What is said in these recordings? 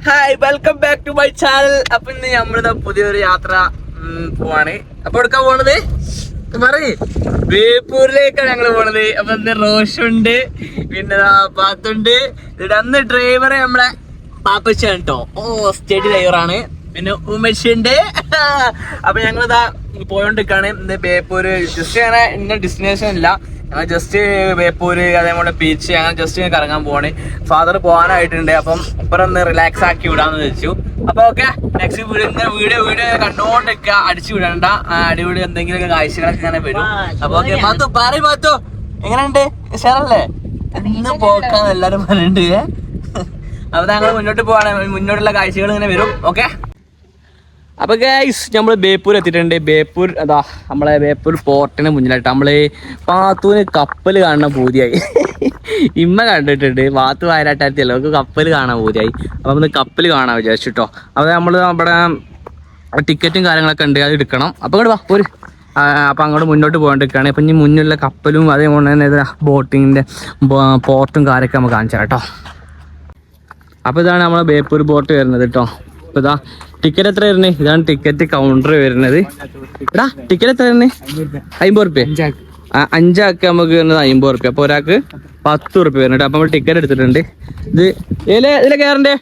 Hi, welcome back to my channel. അപ്പൊ ഇന്ന് നമ്മളിതാ പുതിയൊരു യാത്ര പോവാണ്. അപ്പൊ എടുക്കാൻ പോണത് പറയ്, ബേപ്പൂരിലേക്കാണ് ഞങ്ങള് പോണത്. അപ്പൊ ഇന്ന് റോഷുണ്ട്, പിന്നെ പാത്തുണ്ട്. ഇവിടെ അന്ന് ഡ്രൈവറെ നമ്മളെ പാപ്പച്ചാണ് കേട്ടോ. സ്റ്റഡി ഡ്രൈവറാണ്. പിന്നെ ഉമേഷുണ്ട്. അപ്പൊ ഞങ്ങളിതാ പോയോണ്ടിരിക്കാണ്. ഇന്ന് ബേപ്പൂര് ജസ്റ്റ് അങ്ങനെ ഇന്ന ഡെസ്റ്റിനേഷൻ ഇല്ല, ഞങ്ങൾ ജസ്റ്റ് ബേപ്പൂര് അതേപോലെ ബീച്ച് അങ്ങനെ ജസ്റ്റ് കറങ്ങാൻ പോവാണ്. ഫാദർ പോകാനായിട്ടുണ്ട്. അപ്പം ഇപ്പം ഒന്ന് റിലാക്സ് ആക്കി വിടാന്ന് വെച്ചു. അപ്പൊ ഓക്കെ, നെക്സ്റ്റ് വീഡിയോ കണ്ടോണ്ടിരിക്കുക, അടിച്ചു വിടണ്ട. അടിപൊളി എന്തെങ്കിലുമൊക്കെ കാഴ്ചകളൊക്കെ ഇങ്ങനെ വരും. അപ്പൊ ഓക്കെ, മാത്തു പറയ്, മാത്തു എങ്ങനെയുണ്ട്? ഉഷാറല്ലേ? ഇന്ന് പോക്കാന്ന് എല്ലാരും പറഞ്ഞിട്ടുണ്ട്. അപ്പൊ ഞങ്ങൾ മുന്നോട്ട് പോവാണ്, മുന്നോട്ടുള്ള കാഴ്ചകൾ ഇങ്ങനെ വരും. ഓക്കെ, അപ്പൊ ഗൈസ് നമ്മൾ ബേപ്പൂർ എത്തിയിട്ടുണ്ട്. ബേപ്പൂർ അതാ നമ്മളെ ബേപ്പൂർ പോർട്ടിന് മുന്നിലായിട്ട് നമ്മള് പാത്തൂന് കപ്പൽ കാണുന്ന പൂതിയായി. ഇമ്മ കണ്ടിട്ടുണ്ട്, പാത്തു വയനാട്ടാത്തിയല്ലോ, നമുക്ക് കപ്പൽ കാണാൻ പൂതിയായി. അപ്പൊ നമ്മൾ കപ്പൽ കാണാൻ വിചാരിച്ചിട്ടോ. അപ്പൊ നമ്മൾ നമ്മുടെ ടിക്കറ്റും കാര്യങ്ങളൊക്കെ ഉണ്ട്, അത് എടുക്കണം. അപ്പൊ ഇങ്ങോട്ട് വാ പോര്. അപ്പൊ അങ്ങോട്ട് മുന്നോട്ട് പോകേണ്ടിരിക്കുകയാണ്. അപ്പൊ ഇനി മുന്നിലുള്ള കപ്പലും അതേപോലെ തന്നെ ബോട്ടിങ്ങിന്റെ പോർട്ടും കാര്യമൊക്കെ നമുക്ക് കാണിച്ചാൽ കേട്ടോ. അപ്പൊ ഇതാണ് നമ്മളെ ബേപ്പൂർ പോർട്ട് വരുന്നത് കേട്ടോ. അപ്പൊ ഇതാ ടിക്കറ്റ് എത്ര വരുന്നത്? ഇതാണ് ടിക്കറ്റ് കൗണ്ടർ വരുന്നത്. എടാ ടിക്കറ്റ് എത്ര വരുന്നത്? 50 റുപ്യ. 5 ആൾക്ക് നമുക്ക് വരുന്നത് 50 റുപ്യ. അപ്പൊ ഒരാൾക്ക് 10 റുപ്യ വരുന്നുണ്ട്. അപ്പൊ നമ്മൾ ടിക്കറ്റ് എടുത്തിട്ടുണ്ട്. ഇതിലെ കയറണ്ടേ?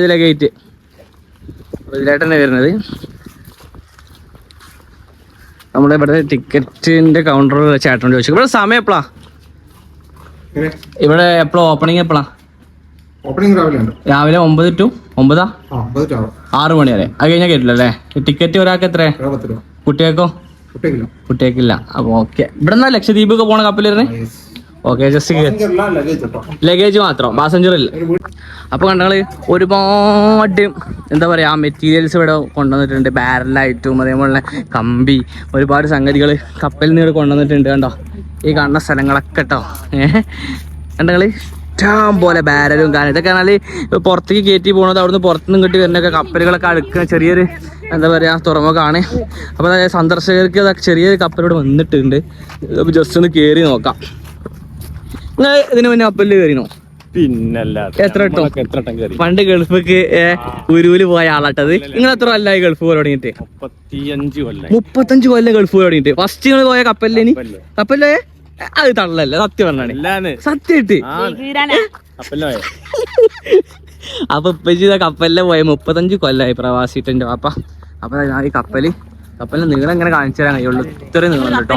ഇതിലെ ഗേറ്റ് ഇതിലായിട്ട് തന്നെ വരുന്നത്. നമ്മുടെ ഇവിടെ ടിക്കറ്റിന്റെ കൗണ്ടർ ചേട്ടനോട് ചോദിച്ചു, ഇവിടെ സമയം എപ്പോഴാ? ഇവിടെ എപ്പോഴാ ഓപ്പണിങ്? എപ്പോഴാ രാവിലെ 9 to 9, 6 മണി വരെ. അത് കഴിഞ്ഞാൽ കേട്ടില്ല അല്ലേ? ടിക്കറ്റ് ഒരാൾക്ക് എത്ര? കുട്ടികൾക്കോ? കുട്ടികൾക്കില്ല. അപ്പൊ ഓക്കെ. ഇവിടെ നിന്നാ ലക്ഷദ്വീപ് ഒക്കെ പോണ കപ്പൽ വരുന്നേ? ഓക്കെ, ജസ്റ്റ് ലഗേജ് മാത്രം, പാസഞ്ചർ ഇല്ല. അപ്പൊ കണ്ടങ്ങള് ഒരുപാട് എന്താ പറയാ മെറ്റീരിയൽസ് ഇവിടെ കൊണ്ടുവന്നിട്ടുണ്ട്. ബാരലായിട്ടും അതേപോലെ കമ്പി, ഒരുപാട് സംഗതികൾ കപ്പലിൽ നിന്ന് ഇവിടെ കൊണ്ടുവന്നിട്ടുണ്ട്. കണ്ടോ ഈ കാണുന്ന സ്ഥലങ്ങളൊക്കെ കേട്ടോ. കണ്ടങ്ങള് ഇഷ്ടം പോലെ ബാരലും കാരണം ഇതൊക്കെ പറഞ്ഞാല് പുറത്തേക്ക് കയറ്റി പോകണത്. അവിടുന്ന് പുറത്തുനിന്ന് ഇങ്ങോട്ട് വരുന്നൊക്കെ കപ്പലുകളൊക്കെ അടുക്കുന്ന ചെറിയൊരു എന്താ പറയാ തുറമുഖമാണ്. അപ്പൊ സന്ദർശകർക്ക് അതൊക്കെ ചെറിയൊരു കപ്പലോട് വന്നിട്ടുണ്ട്. ജസ്റ്റ് ഒന്ന് കയറി നോക്കാം. നിങ്ങൾ ഇതിന് മുന്നേ കപ്പലിൽ കയറിനോ? പിന്നല്ല, എത്ര വട്ടം? പണ്ട് ഗൾഫിക്ക് ഉരുവില് പോയ ആളാട്ടത്. നിങ്ങൾ എത്ര കൊല്ലായി ഗൾഫ് പോയി തുടങ്ങിയിട്ട്? 35 കൊല്ലം ഗൾഫ് പോയി തുടങ്ങിയിട്ട്. ഫസ്റ്റ് നിങ്ങൾ പോയ കപ്പലിന് കപ്പലിലെ അത് തള്ളല്ലേ? സത്യം പറഞ്ഞാണ്, സത്യമായിട്ട്. അപ്പൊ ഇപ്പൊ കപ്പലിലെ പോയ 35 കൊല്ലായി പ്രവാസിട്ടുണ്ട്. അപ്പൊ ഞാൻ ഈ കപ്പലിന് നീളം എങ്ങനെ കാണിച്ചു തരാൻ കഴിയുള്ളൂ. ഇത്രയും നീളം കേട്ടോ.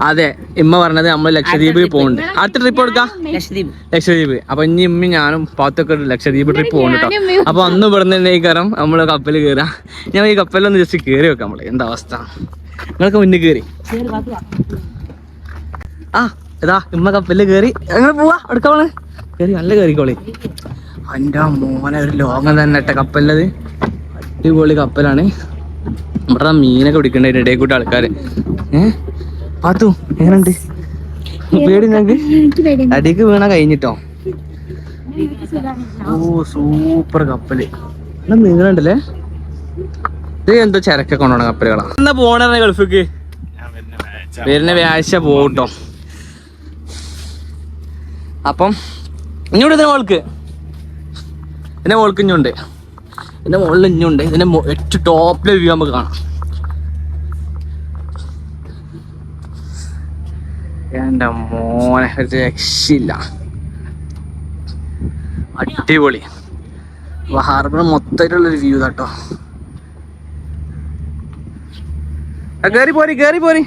അതെ, ഇമ്മ പറഞ്ഞത് നമ്മൾ ലക്ഷദ്വീപിൽ പോകുന്നുണ്ട്. അടുത്ത ട്രിപ്പ് കൊടുക്കാം ലക്ഷദ്വീപ്. അപ്പൊ ഇനി ഇമ്മി ഞാനും പാത്തൊക്കെ ലക്ഷദ്വീപ് ട്രിപ്പ് പോകുന്നുണ്ട് കേട്ടോ. അപ്പൊ അന്ന് ഇവിടുന്ന് തന്നെ ഈ കയറാം, നമ്മള് കപ്പലിൽ കയറാം. ഞാൻ ഈ കപ്പലിലൊന്ന് ജസ്റ്റ് കയറി വെക്കാം. നമ്മള് എന്താ അവസ്ഥ? നിങ്ങളൊക്കെ മുന്നിൽ കയറി. ഇതാ ഇമ്മ കപ്പലിൽ കയറി. അങ്ങനെ പോവാ, എടുക്കാണ് കയറി. നല്ല കയറിക്കോളി. എൻ്റെ മോനെ, ഒരു ലോകം തന്നെ ഇട്ട കപ്പലത്. അടിപൊളി കപ്പലാണ്. ഇവിടെ മീനൊക്കെ പിടിക്കണ്ട ഇടയിൽ കൂട്ടി ആൾക്കാര്. പാത്തു എങ്ങനെയുണ്ട്? പേടി ഞങ്ങക്ക് അടിക്ക് വീണ കഴിഞ്ഞിട്ടോ. സൂപ്പർ കപ്പല്. നീങ്ങളുണ്ടല്ലേ? ഇത് എന്തോ ചരക്കൊക്കെ കൊണ്ടുപോണ കപ്പലുകളാ. എന്നാ പോണ ഗൾഫിക്ക്? വരുന്ന വ്യാഴ്ച പോട്ടോ. അപ്പം ഇഞ്ഞോട്ട് ഇതിന്റെ മോൾക്ക് ഇഞ്ഞുണ്ട്. ഇതിന്റെ മുകളിൽ ഇഞ്ഞുണ്ട്. ഇതിന്റെ ഏറ്റവും ടോപ്പിലെ വ്യൂ നമുക്ക് കാണാം. എന്റെ മോനെ, ഒരു രക്ഷയില്ല. അടിപൊളി ഹാർബർ മൊത്തമായിട്ടുള്ളൊരു വ്യൂ കേട്ടോ. കേറി പോരി.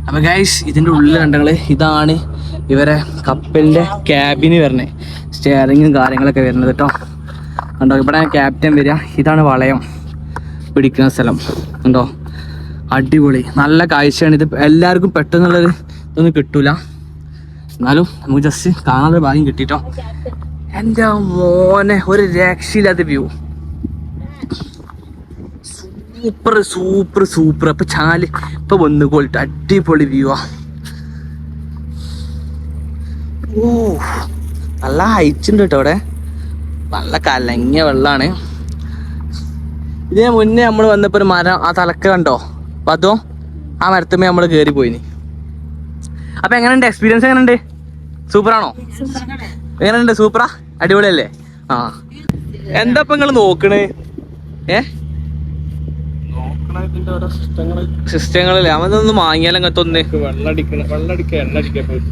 അപ്പൊ ഗൈസ്, ഇതിന്റെ ഉള്ളിൽ കണ്ടങ്ങള് ഇതാണ് ഇവരെ കപ്പലിന്റെ ക്യാബിന് വരണേ. സ്റ്റെയറിങ്ങും കാര്യങ്ങളൊക്കെ വരുന്നത് കേട്ടോ. കണ്ടോ, ഇവിടെ ക്യാപ്റ്റൻ വരിക. ഇതാണ് വളയം പിടിക്കുന്ന സ്ഥലം. കണ്ടോ, അടിപൊളി നല്ല കാഴ്ചയാണ്. ഇത് എല്ലാവർക്കും പെട്ടെന്നുള്ളൊരു ഇതൊന്നും കിട്ടൂല, എന്നാലും നമുക്ക് ജസ്റ്റ് കാണാനുള്ള ഭാഗ്യം കിട്ടിട്ടോ. എൻ്റെ മോനെ, ഒരു രക്ഷയില്ലാത്ത വ്യൂ. സൂപ്പർ. അപ്പൊ ചാല് ഇപ്പൊ വന്നു കോളിട്ട് അടിപൊളി വ്യൂ ആ. നല്ല ഹൈറ്റ് ഉണ്ട് കേട്ടോ. അവിടെ നല്ല കലങ്ങിയ വെള്ളമാണ്. ഇതിന് മുന്നേ നമ്മൾ വന്നപ്പോ ഒരു മരം ആ തലക്ക് കണ്ടോ, അപ്പൊ അതോ ആ മരത്തുമ്മേ നമ്മൾ കയറി പോയിന്. അപ്പൊ എങ്ങനെയുണ്ട് എക്സ്പീരിയൻസ്? എങ്ങനെയുണ്ട്? സൂപ്പറാണോ? എങ്ങനെയുണ്ട്? സൂപ്പറാ? അടിപൊളിയല്ലേ? ആ എന്താ ഇപ്പൊ നിങ്ങൾ നോക്കണേ? സിസ്റ്റങ്ങളില്ലേ അവനൊന്ന് വാങ്ങിയാലും അങ്ങനത്തൊന്ന്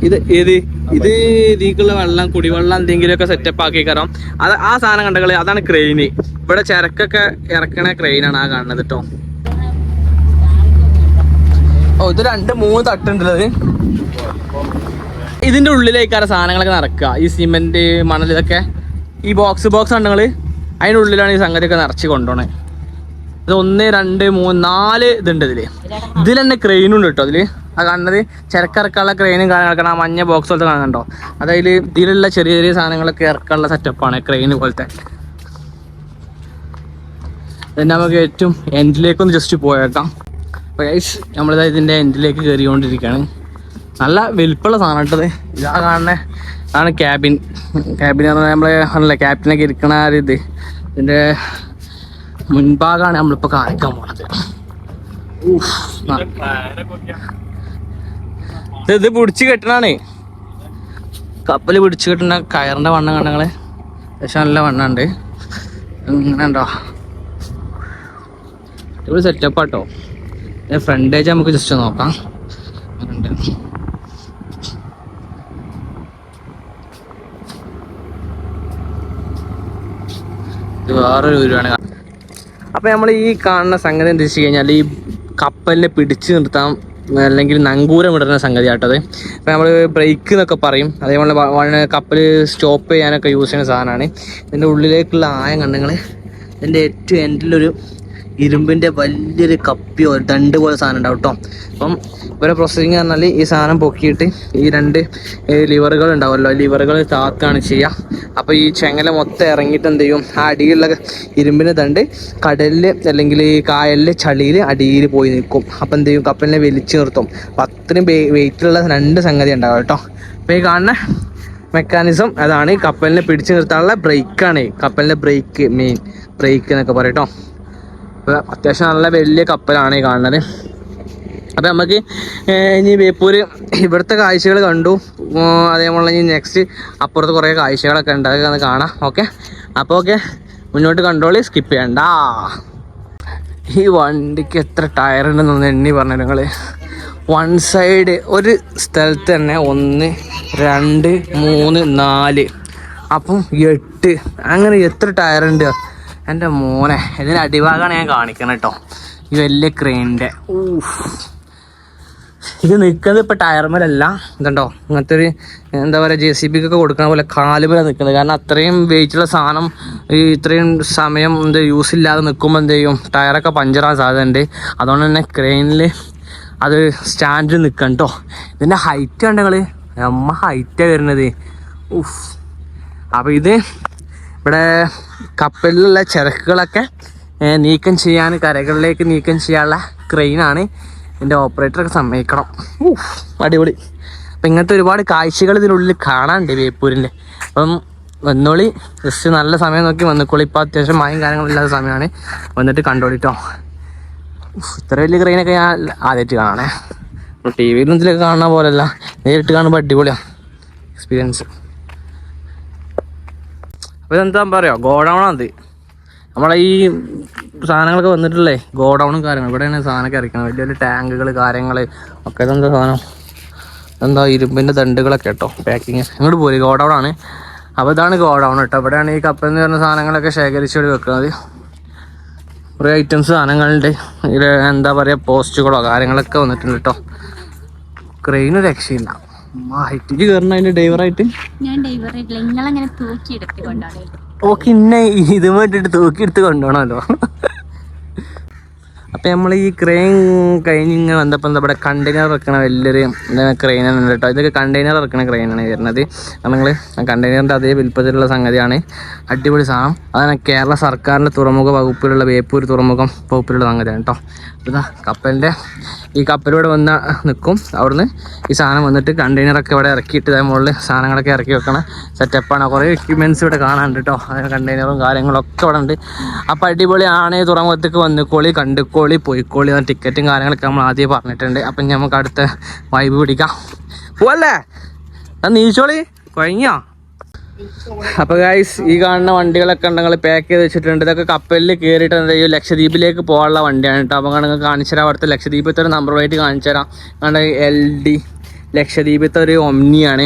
ഇത് ഏത് ഇത് ഇതിക്കുള്ള വെള്ളം കുടിവെള്ളം എന്തെങ്കിലുമൊക്കെ സെറ്റപ്പ് ആക്കി കയറാം. അത് ആ സാധനം കണ്ടകള്, അതാണ് ക്രെയിന്. ഇവിടെ ചരക്കൊക്കെ ഇറക്കണ ക്രെയിനാണ് ആ കാണുന്നത് കേട്ടോ. ഓ ഇത് 2-3 തട്ടുണ്ടത്. ഇതിന്റെ ഉള്ളിലേക്കാണ് സാധനങ്ങളൊക്കെ നടക്കുക. ഈ സിമെന്റ് മണൽ ഇതൊക്കെ ഈ ബോക്സ് കണ്ടങ്ങള് അതിൻ്റെ ഉള്ളിലാണ് ഈ സംഗതിയൊക്കെ നിറച്ച് കൊണ്ടുപോണേ. ഇത് 1, 2, 3, 4 ഇതുണ്ട് ഇതിൽ തന്നെ ക്രെയിനുണ്ട് കേട്ടോ. അതില് ആ കാണുന്നത് ചരക്കിറക്കാനുള്ള ക്രെയിനും കാര്യങ്ങളൊക്കെ ആ മഞ്ഞ ബോക്സ് പോലത്തെ കാണുന്നുണ്ടോ? അതായത് ഇതിലുള്ള ചെറിയ ചെറിയ സാധനങ്ങളൊക്കെ ഇറക്കാനുള്ള സെറ്റപ്പാണ് ക്രെയിന് പോലത്തെ. പിന്നെ നമുക്ക് ഏറ്റവും എൻഡിലേക്കൊന്ന് ജസ്റ്റ് പോയേക്കാം. അപ്പോൾ ഗൈസ് നമ്മളിതാ ഇതിൻ്റെ എൻഡിലേക്ക് കയറിക്കൊണ്ടിരിക്കുകയാണ്. നല്ല വലിപ്പമുള്ള സാധനം ഇട്ടത്. ഇതാ കാണുന്നത് അതാണ് ക്യാബിൻ എന്ന് പറഞ്ഞാൽ നമ്മളെ ക്യാപ്റ്റനൊക്കെ ഇരിക്കണ ആ ഇത് ഇതിൻ്റെ മുൻഭാഗമാണ് നമ്മളിപ്പോൾ കാണിക്കാൻ പോണത്. ഇത് പിടിച്ച് കെട്ടണാണ്, കപ്പൽ പിടിച്ച് കെട്ടണ കയറിൻ്റെ വണ്ണം കണ്ടങ്ങള് പക്ഷെ നല്ല വണ്ണമുണ്ട്. ഇങ്ങനെ ഉണ്ടോ? ഇവിടെ സെറ്റപ്പാട്ടോ. ഫ്രണ്ടേജ് നമുക്ക് ജസ്റ്റ് നോക്കാം. ഇത് വേറൊരു രൂപയാണ്. അപ്പോൾ നമ്മൾ ഈ കാണുന്ന സംഗതി എന്താ വെച്ച് കഴിഞ്ഞാൽ ഈ കപ്പലിനെ പിടിച്ച് നിർത്താൻ അല്ലെങ്കിൽ നങ്കൂരം ഇടുന്ന സംഗതി ആട്ടത്. അപ്പോൾ നമ്മൾ ബ്രേക്ക് എന്നൊക്കെ പറയും. അതേപോലെ കപ്പൽ സ്റ്റോപ്പ് ചെയ്യാനൊക്കെ യൂസ് ചെയ്യുന്ന സാധനമാണ്. ഇതിൻ്റെ ഉള്ളിലേക്കുള്ള ആയം കണ്ടെങ്കിൽ ഇതിൻ്റെ ഏറ്റവും എൻഡിലൊരു ഇരുമ്പിൻ്റെ വലിയൊരു കപ്പിയോ ദണ്ട് പോലെ സാധനം ഉണ്ടാവും കേട്ടോ. അപ്പം ഇവരെ പ്രോസസ്സിങ് പറഞ്ഞാൽ ഈ സാധനം പൊക്കിയിട്ട് ഈ 2 ലിവറുകൾ ഉണ്ടാവുമല്ലോ, ലിവറുകൾ താത്താണ് ചെയ്യുക. അപ്പോൾ ഈ ചെങ്ങല മൊത്തം ഇറങ്ങിയിട്ട് എന്ത് ചെയ്യും, ആ അടിയിലുള്ള ഇരുമ്പിൻ്റെ ദണ്ട് കടലിൽ അല്ലെങ്കിൽ ഈ കായലിൽ ചളിയിൽ അടിയിൽ പോയി നിൽക്കും. അപ്പോൾ എന്ത് ചെയ്യും, കപ്പലിനെ വലിച്ചു നിർത്തും. അപ്പോൾ അത്രയും വെയിറ്റുള്ള 2 സംഗതി ഉണ്ടാവും കേട്ടോ. അപ്പോൾ ഈ കാണുന്ന മെക്കാനിസം അതാണ് കപ്പലിനെ പിടിച്ചു നിർത്താനുള്ള ബ്രേക്കാണ്. കപ്പലിൻ്റെ ബ്രേക്ക്, മെയിൻ ബ്രേക്ക് എന്നൊക്കെ പറയും കേട്ടോ. അപ്പോൾ അത്യാവശ്യം നല്ല വലിയ കപ്പലാണ് ഈ കാണുന്നത്. അപ്പോൾ നമുക്ക് ഇനി ബേപ്പൂർ ഇവിടുത്തെ കാഴ്ചകൾ കണ്ടു. അതേപോലെ ഇനി നെക്സ്റ്റ് അപ്പുറത്ത് കുറേ കാഴ്ചകളൊക്കെ ഉണ്ട്, അതൊക്കെ ഒന്ന് കാണാം. ഓക്കെ, അപ്പോൾ ഓക്കെ മുന്നോട്ട് കണ്ടോളി, സ്കിപ്പ് ചെയ്യണ്ട. ഈ വണ്ടിക്ക് എത്ര ടയർ ഉണ്ടെന്നൊന്ന് എണ്ണി പറഞ്ഞു നിങ്ങൾ. 1 സൈഡ് ഒരു സ്ഥലത്ത് തന്നെ 1, 2, 3, 4 അപ്പം 8 അങ്ങനെ എത്ര ടയറുണ്ട് എൻ്റെ മോനെ. ഇതിൻ്റെ അടിഭാഗമാണ് ഞാൻ കാണിക്കണം കേട്ടോ, ഈ വലിയ ക്രെയിനിൻ്റെ. ഇത് നിൽക്കുന്നത് ഇപ്പോൾ ടയർമേലല്ല, ഇതുണ്ടോ ഇങ്ങനത്തെ ഒരു എന്താ പറയുക JCBക്കൊക്കെ കൊടുക്കുന്ന പോലെ കാലുമേലാണ് നിൽക്കുന്നത്. കാരണം അത്രയും വെയിറ്റുള്ള സാധനം ഈ ഇത്രയും സമയം യൂസ് ഇല്ലാതെ നിൽക്കുമ്പോൾ എന്ത് ചെയ്യും, ടയറൊക്കെ പഞ്ചറാൻ സാധ്യതയുണ്ട്. അതുകൊണ്ട് തന്നെ ക്രെയിനിൽ അത് സ്റ്റാൻഡിൽ നിൽക്കണം കേട്ടോ. ഇതിൻ്റെ ഹൈറ്റ് കണ്ടങ്ങൾ ഹൈറ്റാണ് വരുന്നത്. അപ്പോൾ ഇത് ഇവിടെ കപ്പലിലുള്ള ചരക്കുകളൊക്കെ നീക്കം ചെയ്യാൻ, കരകളിലേക്ക് നീക്കം ചെയ്യാനുള്ള ക്രെയിനാണ്. എൻ്റെ ഓപ്പറേറ്ററൊക്കെ സമ്മതിക്കണം. അടിപൊളി. അപ്പം ഇങ്ങനത്തെ ഒരുപാട് കാഴ്ചകൾ ഇതിനുള്ളിൽ കാണാനുണ്ട് ബേപ്പൂരിൻ്റെ. അപ്പം വന്നോളി, ജസ്റ്റ് നല്ല സമയം നോക്കി വന്നിക്കോളി. ഇപ്പോൾ അത്യാവശ്യം മഴയും കാര്യങ്ങളില്ലാത്ത സമയമാണ്, വന്നിട്ട് കണ്ടോളിട്ടോ. ഇത്ര വലിയ ക്രെയിനൊക്കെ ഞാൻ ആദ്യമായിട്ട് കാണണേ. TV യിലും ഇതിലൊക്കെ കാണുന്ന പോലെയല്ല, നേരിട്ട് കാണുമ്പോൾ അടിപൊളിയാണ് എക്സ്പീരിയൻസ്. അപ്പോൾ ഇതെന്താ പറയുക, ഗോഡൗണാണത്. നമ്മളെ ഈ സാധനങ്ങളൊക്കെ വന്നിട്ടില്ലേ, ഗോഡൗണും കാര്യങ്ങളും. ഇവിടെയാണ് സാധനമൊക്കെ ഇറക്കണം, വലിയ വലിയ ടാങ്കുകൾ കാര്യങ്ങൾ ഒക്കെ. ഇതെന്താ സാധനം, എന്താ ഇരുമ്പിൻ്റെ ദണ്ടുകളൊക്കെ കേട്ടോ, പാക്കിങ്. ഇങ്ങോട്ട് പോയി ഗോഡൗണാണ്. അപ്പോൾ ഇതാണ് ഗോഡൗൺ കേട്ടോ. ഇവിടെയാണ് ഈ കപ്പലിൽ നിന്ന് വരുന്ന സാധനങ്ങളൊക്കെ ശേഖരിച്ച് വെക്കുന്നത്. കുറേ ഐറ്റംസ് സാധനങ്ങളുണ്ട്. ഇതിൽ എന്താ പറയുക, പോസ്റ്റുകളോ കാര്യങ്ങളൊക്കെ വന്നിട്ടുണ്ട് കേട്ടോ. ക്രെയിന് രക്ഷയില്ല. ഹൈറ്റിക്ക് കയറണം അതിൻ്റെ ഡ്രൈവറായിട്ട്. ഓക്കെ, ഇന്നെ ഇത് വേണ്ടിയിട്ട് തൂക്കിയെടുത്ത് കൊണ്ടുപോകണമല്ലോ. അപ്പം നമ്മൾ ഈ ക്രെയിൻ കഴിഞ്ഞ് ഇങ്ങനെ വന്നപ്പോൾ എന്താ ഇവിടെ കണ്ടെയ്നർ ഇറക്കണ വലിയൊരു ക്രെയിനാണ് കേട്ടോ. ഇതൊക്കെ കണ്ടെയ്നർ ഇറക്കണ ക്രെയിനാണ് വരുന്നത്. നിങ്ങൾ കണ്ടെയ്നറിൻ്റെ അതേ വലുപ്പത്തിലുള്ള സംഗതിയാണ്. അടിപൊളി സാധനം. അതാണ് കേരള സർക്കാരിൻ്റെ തുറമുഖ വകുപ്പിലുള്ള ബേപ്പൂർ തുറമുഖം വകുപ്പിലുള്ള സംഗതിയാണ് കേട്ടോ. ഇതാ കപ്പലിൻ്റെ ഈ കപ്പലിവിടെ വന്ന് നിൽക്കും. അവിടുന്ന് ഈ സാധനം വന്നിട്ട് കണ്ടെയ്നറൊക്കെ ഇവിടെ ഇറക്കിയിട്ട് മുകളിൽ സാധനങ്ങളൊക്കെ ഇറക്കി വെക്കണ സെറ്റപ്പാണ്. കുറേ എക്യുപ്മെൻറ്റ്സ് ഇവിടെ കാണാനുണ്ട് കേട്ടോ. അതിന് കണ്ടെയ്നറും കാര്യങ്ങളൊക്കെ ഇവിടെ ഉണ്ട്. അപ്പം അടിപൊളിയാണ്. തുറമുഖത്തേക്ക് വന്നിക്കോളി, കണ്ടുക്കോളി, പോയിക്കോളി. ടിക്കറ്റും കാര്യങ്ങളൊക്കെ നമ്മൾ ആദ്യം പറഞ്ഞിട്ടുണ്ട്. അപ്പം നമുക്ക് അടുത്ത വൈബ് പിടിക്കാം. പോവല്ലേ? നീച്ചോളി കഴിഞ്ഞോ? അപ്പോൾ ഗൈസ് ഈ കാണുന്ന വണ്ടികളൊക്കെ ഉണ്ടെങ്കിൽ പാക്ക് ചെയ്ത് വെച്ചിട്ടുണ്ട്. ഇതൊക്കെ കപ്പലിൽ കയറിയിട്ട് എന്താ ചെയ്യുക, ലക്ഷദ്വീപിലേക്ക് പോകാനുള്ള വണ്ടിയാണ് കേട്ടോ. അപ്പോൾ നിങ്ങൾക്ക് കാണിച്ചു തരാം. അവിടുത്തെ ലക്ഷദ്വീപത്തെ ഒരു നമ്പർ പ്ലേറ്റ് കാണിച്ചു തരാം. കാരണം LD ലക്ഷദ്വീപത്തെ ഒരു ഒമ്നിയാണ്.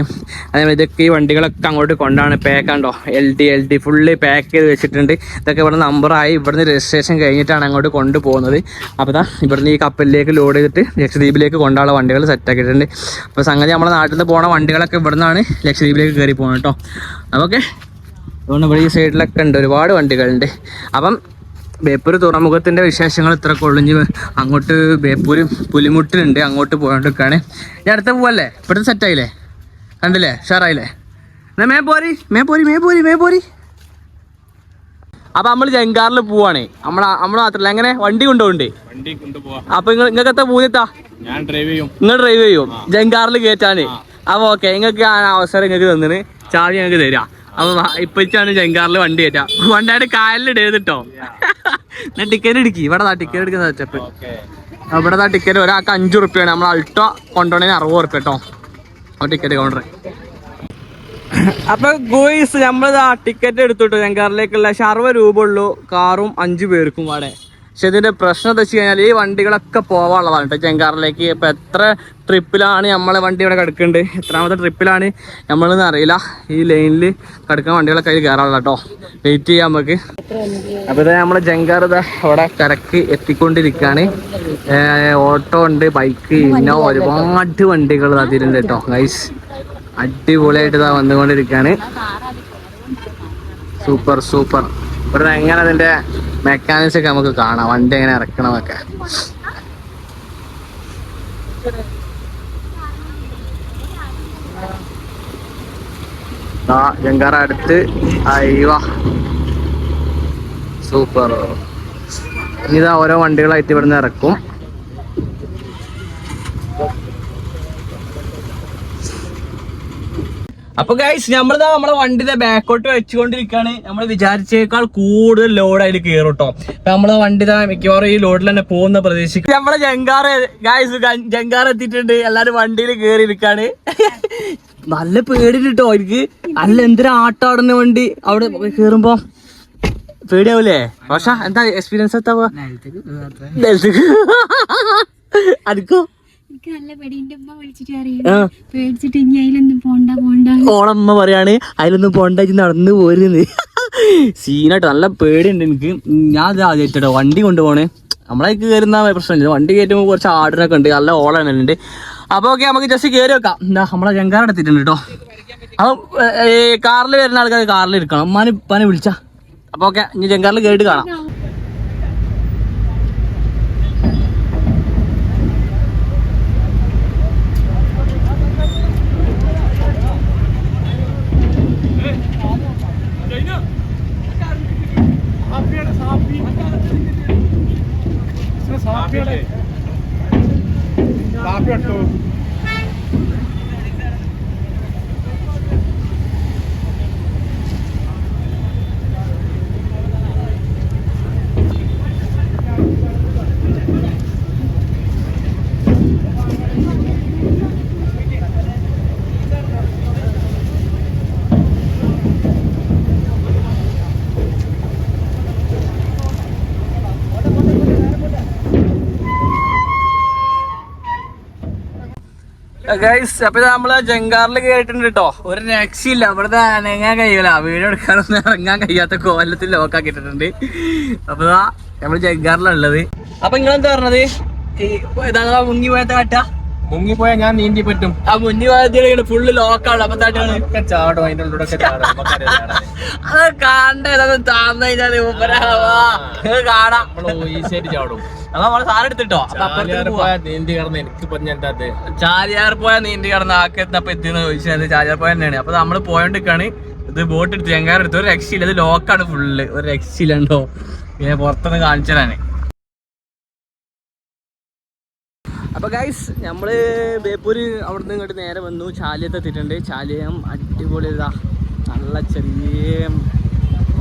അതേപോലെ ഇതൊക്കെ ഈ വണ്ടികളൊക്കെ അങ്ങോട്ട് കൊണ്ടാണ് പാക്കാണ്ടോ. LD ഫുള്ള് പാക്ക് ചെയ്ത് വെച്ചിട്ടുണ്ട്. ഇതൊക്കെ ഇവിടെ നമ്പറായി ഇവിടുന്ന് രജിസ്ട്രേഷൻ കഴിഞ്ഞിട്ടാണ് അങ്ങോട്ട് കൊണ്ടുപോകുന്നത്. അപ്പോൾ ഇവിടുന്ന് ഈ കപ്പലിലേക്ക് ലോഡ് ചെയ്തിട്ട് ലക്ഷദ്വീപിലേക്ക് കൊണ്ടുള്ള വണ്ടികൾ സെറ്റാക്കിയിട്ടുണ്ട്. അപ്പോൾ സംഗതി നമ്മുടെ നാട്ടിൽ നിന്ന് പോണ വണ്ടികളൊക്കെ ഇവിടെ നിന്നാണ് ലക്ഷദ്വീപിലേക്ക് കയറി പോകുന്നത് കേട്ടോ. അതൊക്കെ അതുകൊണ്ട് ഇവിടെ ഈ സൈഡിലൊക്കെ ഉണ്ട്, ഒരുപാട് വണ്ടികളുണ്ട്. അപ്പം ബേപ്പൂർ തുറമുഖത്തിൻ്റെ വിശേഷങ്ങൾ ഇത്രയൊക്കെ ഒളിഞ്ഞ് അങ്ങോട്ട് ബേപ്പൂർ പുലിമുട്ടിലുണ്ട്, അങ്ങോട്ട് പോയോണ്ടിരിക്കുകയാണ്. ഞാൻ അടുത്ത പോവല്ലേ? ഇപ്പോഴത്തെ സെറ്റായില്ലേ? കണ്ടില്ലേ? ഷാറായില്ലേ? എന്നാ മേ പോരി. അപ്പം നമ്മൾ ജങ്കാറിൽ പോവാണ്. നമ്മൾ മാത്രമല്ല, എങ്ങനെ വണ്ടി കൊണ്ടുപോകണ്ടേ? അപ്പം നിങ്ങൾക്ക് എത്ര പൂന്നെത്താ? നിങ്ങൾ ഡ്രൈവ് ചെയ്യും ജങ്കാറിൽ കയറ്റാന്. അപ്പോൾ ഓക്കെ, നിങ്ങൾക്ക് ആ അവസരം നിങ്ങൾക്ക് തന്നിന്, ചാവി ഞങ്ങൾക്ക് തരാം. അപ്പൊ ഇപ്പൊച്ചാണ് ജങ്കാറിൽ വണ്ടി കയറ്റാ. വണ്ടിയുടെ കാലിലിടേതിട്ടോ. ഞാൻ ടിക്കറ്റ് എടുക്കി. ഇവിടെ ടിക്കറ്റ് എടുക്കുന്ന വെച്ചപ്പ് ഇവിടെ ടിക്കറ്റ് ഒരാൾക്ക് 5 റുപ്യാണ്. നമ്മൾ അൾട്ടോ കൊണ്ടുപോകണേന് 60 റുപ്യ കേട്ടോ ടിക്കറ്റ് കൗണ്ടർ. അപ്പൊ ഗോയ്സ് നമ്മളിതാ ടിക്കറ്റ് എടുത്തിട്ടു ജങ്കാറിലേക്കുള്ള. 60 രൂപ ഉള്ളൂ കാറും 5 പേർക്കും അവിടെ. പക്ഷെ ഇതിന്റെ പ്രശ്നം എന്താ വെച്ച് കഴിഞ്ഞാൽ ഈ വണ്ടികളൊക്കെ പോവാനുള്ളതാണ് കേട്ടോ ജങ്കാറിലേക്ക്. ഇപ്പൊ എത്ര ട്രിപ്പിലാണ് നമ്മളെ വണ്ടി ഇവിടെ കിടക്കുന്നുണ്ട്, എത്രാമത്തെ ട്രിപ്പിലാണ് നമ്മളെന്ന് അറിയില്ല. ഈ ലൈനിൽ കിടക്കുന്ന വണ്ടികളൊക്കെ അതിൽ കയറാനുള്ള കേട്ടോ. വെയിറ്റ് ചെയ്യാം നമുക്ക്. അപ്പോൾ ഇതാ നമ്മളെ ജങ്കാർ ഇതാ അവിടെ കരക്ക് എത്തിക്കൊണ്ടിരിക്കുകയാണ്. ഓട്ടോ ഉണ്ട്, ബൈക്ക്, ഇന്നോ ഒരുപാട് വണ്ടികൾ അതിലുണ്ട് കേട്ടോ ഗൈസ്. അടിപൊളിയായിട്ട് ഇതാ വന്നുകൊണ്ടിരിക്കുകയാണ്. സൂപ്പർ. ഇവിടെ എങ്ങനെ അതിന്റെ മെക്കാനിക്സ് ഒക്കെ നമുക്ക് കാണാം, വണ്ടി എങ്ങനെ ഇറക്കണമൊക്കെ. ജങ്കാറ അടുത്ത് അയ്യോ സൂപ്പർ. ഇനിതാ ഓരോ വണ്ടികളായിട്ട് ഇവിടുന്ന് ഇറക്കും. അപ്പൊ ഗൈസ് നമ്മളിതാ നമ്മളെ വണ്ടിയുടെ ബാക്കോട്ട് വെച്ചുകൊണ്ടിരിക്കുകയാണ്. നമ്മൾ വിചാരിച്ചേക്കാൾ കൂടുതൽ ലോഡ് അതിൽ കയറും കേട്ടോ. അപ്പൊ നമ്മളെ വണ്ടി മിക്കവാറും ഈ ലോഡിൽ തന്നെ പോകുന്ന പ്രതീക്ഷിക്കും. നമ്മളെ ജങ്കാറ് ഗൈസ് ജങ്കാർ എത്തിയിട്ടുണ്ട്. എല്ലാരും വണ്ടിയിൽ കയറിയിരിക്കാണ്. നല്ല പേടി കിട്ടോ എനിക്ക്. അല്ല എന്തൊരു ആട്ടാടുന്ന വണ്ടി അവിടെ കയറുമ്പോ പേടിയാവൂലേ? പക്ഷെ എന്താ എക്സ്പീരിയൻസ് എത്താ അനക്കോ? ഓളമ്മ പറയാണ് അതിലൊന്നും പോണ്ട, നടന്നു പോരുന്ന്. സീനായിട്ട് നല്ല പേടിയുണ്ട് എനിക്ക്. ഞാൻ ആദ്യമായിട്ടോ വണ്ടി കൊണ്ടുപോണേ. നമ്മളേക്ക് കയറുന്ന പ്രശ്നമില്ല, വണ്ടി കയറ്റുമ്പോൾ കുറച്ച് ആർഡറൊക്കെ ഉണ്ട്, നല്ല ഓളാണുണ്ട്. അപ്പൊ ഓക്കെ നമുക്ക് ജസ്റ്റ് കയറി വെക്കാം. എന്താ നമ്മളെ ജങ്കാർ എടുത്തിട്ടുണ്ട് കേട്ടോ. അപ്പൊ കാറിൽ വരുന്ന ആൾക്കാർ കാറിൽ ഇരിക്കണം. പനെ വിളിച്ച. അപ്പൊ ഓക്കെ, ഇനി ജങ്കാറിൽ കയറിയിട്ട് കാണാം. ഗൈസ് അപ്പൊ നമ്മള് ജങ്കാറിൽ കേട്ടിട്ടുണ്ട് കേട്ടോ. ഒരു രക്ഷയില്ല, ഇവിടുത്തെ അനങ്ങാൻ കഴിയൂല, വീഡിയോ എടുക്കാനൊന്നും ഇറങ്ങാൻ കഴിയാത്ത കോലത്തിൽ ലോക്കാക്കിയിട്ടുണ്ട്. അപ്പൊ നമ്മള് ജങ്കാറിലുള്ളത്. അപ്പൊ നിങ്ങളെന്താ പറഞ്ഞത്? മുങ്ങി പോയത്തെ കാട്ട മുങ്ങിപ്പോയാൽ ഞാൻ നീന്തി പറ്റും. ആ മുന്നിൽ പോയ ഫുള്ള് ലോക്കാണ്. അപ്പൊ ചാടും അതിന്റെ ഉള്ളിലൂടെ ചാടും. അത് കാണേണ്ടത് താന്നു കഴിഞ്ഞാല് കാണാം. ഈസിയായിട്ട് ചാടും. അപ്പൊ നമ്മള് സാധനം എടുത്തിട്ടോ. നീന്തി കിടന്ന് എനിക്ക് പറഞ്ഞാ ചാലിയാർ പോയ നീന്തി കിടന്ന് ആക്കെത്തപ്പോ എത്തിയെന്ന് ചോദിച്ചത് ചാലിയാർ പോയ തന്നെയാണ്. അപ്പൊ നമ്മള് പോയോണ്ടിരിക്കാണ്. ഇത് ബോട്ട് എടുത്ത് ചെങ്കാർ എടുത്ത് ഒരു രക്ഷയില്ല. ഇത് ലോക്കാണ് ഫുള്ള്. ഒരു രക്ഷയിലുണ്ടോ ഇങ്ങനെ പുറത്തുനിന്ന് കാണിച്ചതാണ്. അപ്പൊ ഗൈസ് നമ്മള് ബേപ്പൂര് അവിടുന്ന് ഇങ്ങോട്ട് നേരെ വന്നു. ചാലിയത്ത് എത്തിയിട്ടുണ്ട്. ചാലിയം അടിപൊളി ഇതാ നല്ല ചെറിയ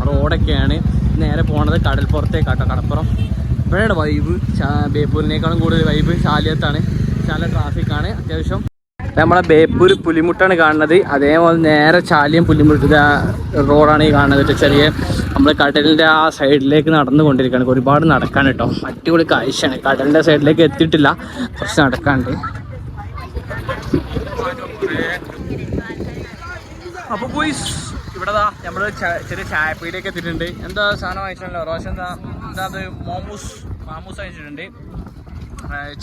റോഡൊക്കെയാണ്. നേരെ പോണത് കടൽപ്പുറത്തേക്കാട്ടോ. കടപ്പുറം ഇവിടെയാണ് വൈബ്. ബേപ്പൂരിനേക്കാളും കൂടുതൽ വൈബ് ചാലിയത്താണ്. നല്ല ട്രാഫിക്കാണ് അത്യാവശ്യം. നമ്മളെ ബേപ്പൂര് പുലിമുട്ടാണ് കാണുന്നത്. അതേപോലെ നേരെ ചാലിയം പുലിമുട്ട് റോഡാണ് ഈ കാണുന്നത്. ചെറിയ നമ്മൾ കടലിൻ്റെ ആ സൈഡിലേക്ക് നടന്നുകൊണ്ടിരിക്കുകയാണ്. ഒരുപാട് നടക്കാൻ കേട്ടോ. അടിപൊളി കാഴ്ചയാണ്. കടലിൻ്റെ സൈഡിലേക്ക് എത്തിയിട്ടില്ല, കുറച്ച് നടക്കാണ്ട്. അപ്പോൾ ബോയ്സ് ഇവിടെ നമ്മൾ ചെറിയ ചായപ്പീടിയൊക്കെ എത്തിയിട്ടുണ്ട്. എന്താ സാധനം വാങ്ങിച്ചിട്ടുണ്ടല്ലോ റോഷൻ? എന്താ അത് മാമൂസ് വാങ്ങിച്ചിട്ടുണ്ട്.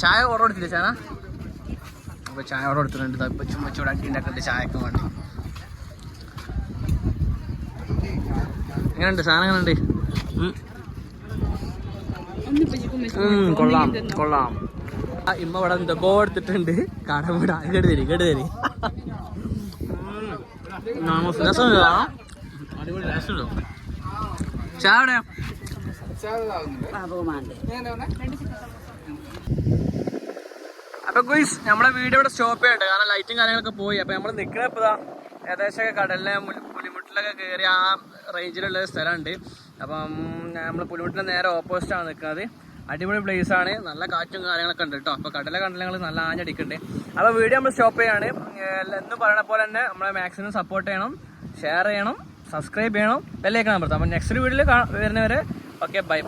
ചായ ഓർഡർ എടുത്തില്ല ചാന? അപ്പോൾ ചായ ഓർഡർ എടുത്തിട്ടുണ്ട്. ഇപ്പം ചുമച്ചൂടെ അടി ഉണ്ടാക്കുന്നുണ്ട് ചായക്ക് വേണ്ടി. എങ്ങനെയുണ്ട് സാധനം? എങ്ങനെയുണ്ട്? കൊള്ളാം കൊള്ളാം. ഇമ്മ ഇവിടെ എന്തൊക്കെ എടുത്തിട്ടുണ്ട്. കടമിട കേട് തരി അടിപൊളി രസമുണ്ടോ ചായ? എവിടെയാ അപ്പൊ ഗോയ്സ് നമ്മളെ വീഡിയോ ഇവിടെ സ്റ്റോപ്പ് ചെയ്യട്ടെ. കാരണം ലൈറ്റും കാര്യങ്ങളൊക്കെ പോയി. അപ്പൊ നമ്മൾ നിൽക്കുന്ന ഇപ്പതാ ഏകദേശം കടലിലെ പുലിമുട്ടിലൊക്കെ കയറി ആ റേഞ്ചിലുള്ള സ്ഥലമുണ്ട്. അപ്പം നമ്മൾ പുലിമുട്ടിന് നേരെ ഓപ്പോസിറ്റാണ് നിൽക്കുന്നത്. അടിപൊളി പ്ലേസ് ആണ്. നല്ല കാറ്റും കാര്യങ്ങളൊക്കെ ഉണ്ട് കേട്ടോ. അപ്പോൾ കടലെ ഞങ്ങൾ നല്ല ആഞ്ഞടിക്കുന്നുണ്ട്. അപ്പോൾ വീഡിയോ നമ്മൾ സ്റ്റോപ്പ് ചെയ്യാണ്. എന്നും പറയണ പോലെ തന്നെ നമ്മളെ മാക്സിമം സപ്പോർട്ട് ചെയ്യണം, ഷെയർ ചെയ്യണം, സബ്സ്ക്രൈബ് ചെയ്യണം, ബെല്ലൈക്കൺ അമർത്താം. അപ്പോൾ നെക്സ്റ്റ് വീഡിയോയിൽ വരുന്നവരെ ഓക്കെ ബൈ.